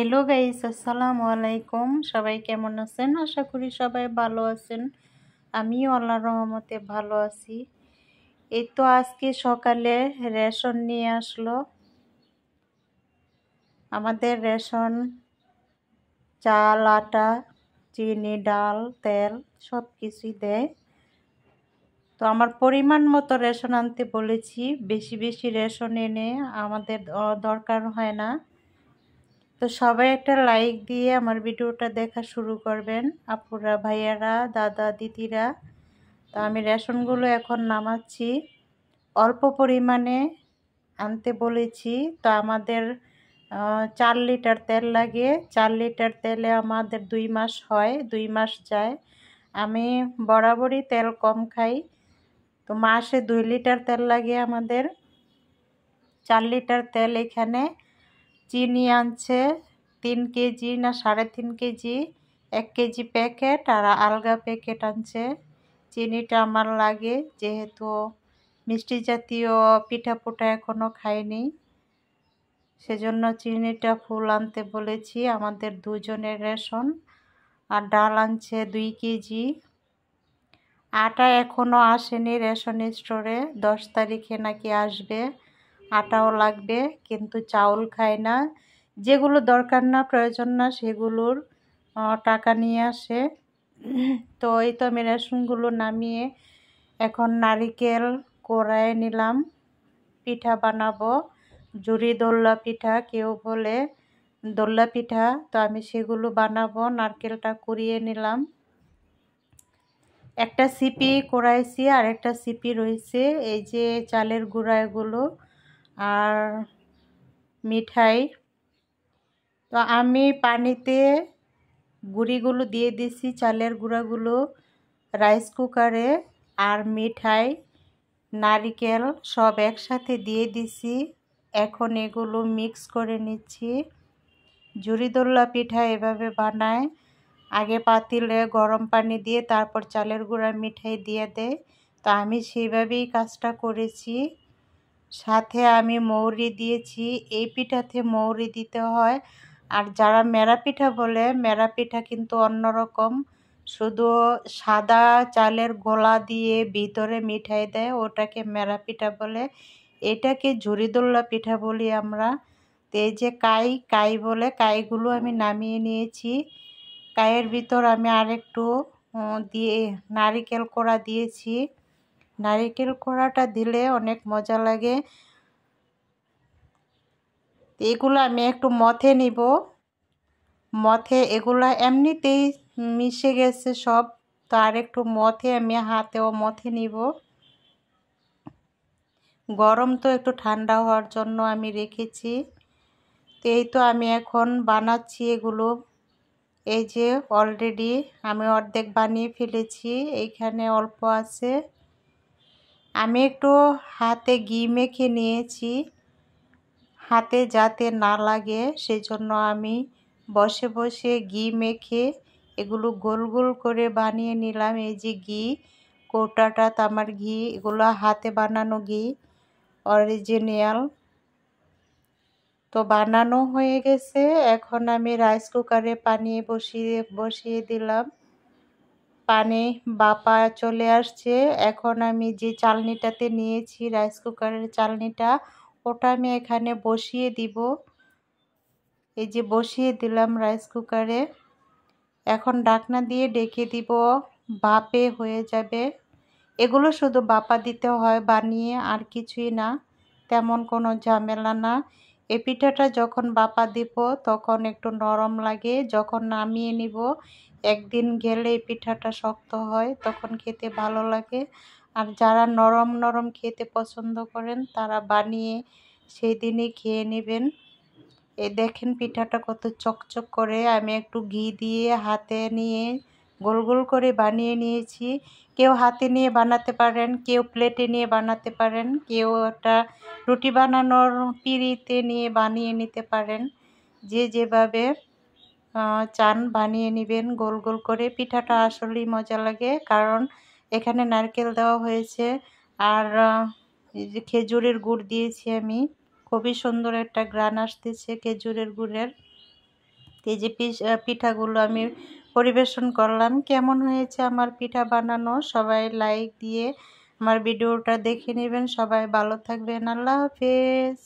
Hello guys, আসসালামু আলাইকুম। সবাই কেমন আছেন? আশা করি সবাই ভালো আছেন। আমিও আল্লাহর রহমতে ভালো আছি। এই তো আজকে সকালে রেশন নিয়ে আসলো। আমাদের রেশন চাল, আটা, চিনি, ডাল, তেল সব কিছুই দেয়। তো আমার পরিমাণ মতো রেশন আনতে বলেছি। বেশি বেশি রেশন এনে আমাদের দরকার হয় না। তো সবাই একটা লাইক দিয়ে আমার ভিডিওটা দেখা শুরু করবেন, আপুরা, ভাইয়ারা, দাদা, দিদিরা। তো আমি রেশনগুলো এখন নামাচ্ছি। অল্প পরিমাণে আনতে বলেছি। তো আমাদের 4 লিটার তেল লাগে। 4 লিটার তেলে আমাদের 2 মাস হয়, 2 মাস যায়। আমি বরাবরই তেল কম খাই। তো মাসে 2 লিটার তেল লাগে আমাদের। 4 লিটার তেল এখানে। চিনি আনছে 3 কেজি না 3.5 কেজি, 1 কেজি প্যাকেট আর আলগা প্যাকেট আনছে। চিনিটা আমার লাগে, যেহেতু মিষ্টি জাতীয় পিঠাপুটা এখনও খাইনি, সেজন্য চিনিটা ফুল আনতে বলেছি। আমাদের 2 জনের রেশন। আর ডাল আনছে 2 কেজি। আটা এখনও আসেনি রেশন স্টোরে, 10 তারিখে নাকি আসবে। আটাও লাগবে, কিন্তু চাউল খায় না। যেগুলো দরকার না, প্রয়োজন না, সেগুলোর টাকা নিয়ে আসে। তো এই তো আমি রেশনগুলো নামিয়ে এখন নারিকেল কোড়ায় নিলাম। পিঠা বানাবো, জুড়ি দোল্লা পিঠা কেউ বলে, দোল্লা পিঠা। তো আমি সেগুলো বানাবো। নারকেলটা কুড়িয়ে নিলাম। একটা সিপি কোড়াইছি আর একটা সিপি রয়েছে। এই যে চালের গুঁড়া এগুলো আর মিঠাই। তো আমি পানিতে গুঁড়িগুলো দিয়ে দিছি, চালের গুঁড়াগুলো রাইস কুকারে। আর মিঠাই, নারিকেল সব একসাথে দিয়ে দিছি। এখন এগুলো মিক্স করে নিচ্ছি। জুড়ি দোল্লা পিঠা এভাবে বানায়। আগে পাতিলে গরম পানি দিয়ে তারপর চালের গুঁড়া মিঠাই দিয়ে দেয়। তো আমি সেইভাবেই কাজটা করেছি। সাথে আমি মৌরি দিয়েছি। এই পিঠাতে মৌরি দিতে হয়। আর যারা মেরা পিঠা বলে, মেরা পিঠা কিন্তু অন্যরকম, শুধু সাদা চালের গোলা দিয়ে ভিতরে মিঠাই দেয়, ওটাকে মেরা পিঠা বলে। এটাকে ঝুরি দোল্লা পিঠা বলি আমরা। তো এই যে কাই বলে, কাইগুলো আমি নামিয়ে নিয়েছি। কাইয়ের ভিতর আমি আরেকটু দিয়ে নারিকেল কোড়া দিয়েছি। নারিকেল কোড়াটা দিলে অনেক মজা লাগে। এগুলো আমি একটু মথে নিব। মথে এগুলো এমনিতেই মিশে গেছে সব, তো আর একটু মথে আমি হাতেও মথে নিব। গরম তো একটু ঠান্ডা হওয়ার জন্য আমি রেখেছি। তো এই তো আমি এখন বানাচ্ছি এগুলো। এই যে অলরেডি আমি অর্ধেক বানিয়ে ফেলেছি, এইখানে অল্প আছে। আমি একটু হাতে ঘি মেখে নিয়েছি, হাতে যাতে না লাগে সেজন্য আমি বসে বসে ঘি মেখে এগুলো গোল গোল করে বানিয়ে নিলাম। এই যে ঘি কৌটাটা আমার ঘি, এগুলো হাতে বানানো ঘি, অরিজিনাল। তো বানানো হয়ে গেছে। এখন আমি রাইস কুকারে পানি বসিয়ে দিলাম। পানি বাপা চলে আসছে। এখন আমি যে চালনিটাতে নিয়েছি রাইস কুকারের চালনিটা, ওটা আমি এখানে বসিয়ে দিব। এই যে বসিয়ে দিলাম রাইস কুকারে। এখন ঢাকনা দিয়ে ঢেকে দিব, ভাপে হয়ে যাবে। এগুলো শুধু ভাপা দিতে হয় বানিয়ে, আর কিছুই না, তেমন কোনো ঝামেলা না। এই পিঠাটা যখন ভাপা দিব তখন একটু নরম লাগে, যখন নামিয়ে নিব একদিন গেলে এই পিঠাটা শক্ত হয়, তখন খেতে ভালো লাগে। আর যারা নরম নরম খেতে পছন্দ করেন তারা বানিয়ে সেই দিনই খেয়ে নেবেন। এই দেখেন পিঠাটা কত চকচক করে। আমি একটু ঘি দিয়ে হাতে নিয়ে গোল গোল করে বানিয়ে নিয়েছি। কেউ হাতে নিয়ে বানাতে পারেন, কেউ প্লেটে নিয়ে বানাতে পারেন, কেউ একটা রুটি বানানোর পিঁড়িতে নিয়ে বানিয়ে নিতে পারেন। যে যেভাবে চান বানিয়ে নেবেন গোল গোল করে। পিঠাটা আসলেই মজা লাগে, কারণ এখানে নারকেল দেওয়া হয়েছে আর এই যে খেজুরের গুড় দিয়েছি আমি। খুবই সুন্দর একটা ঘ্রাণ আসতেছে খেজুরের গুড়ের। এই যে পিঠাগুলো আমি পরিবেশন করলাম। কেমন হয়েছে আমার পিঠা বানানো সবাই লাইক দিয়ে আমার ভিডিওটা দেখে নেবেন। সবাই ভালো থাকবেন। আল্লাহ হাফেজ।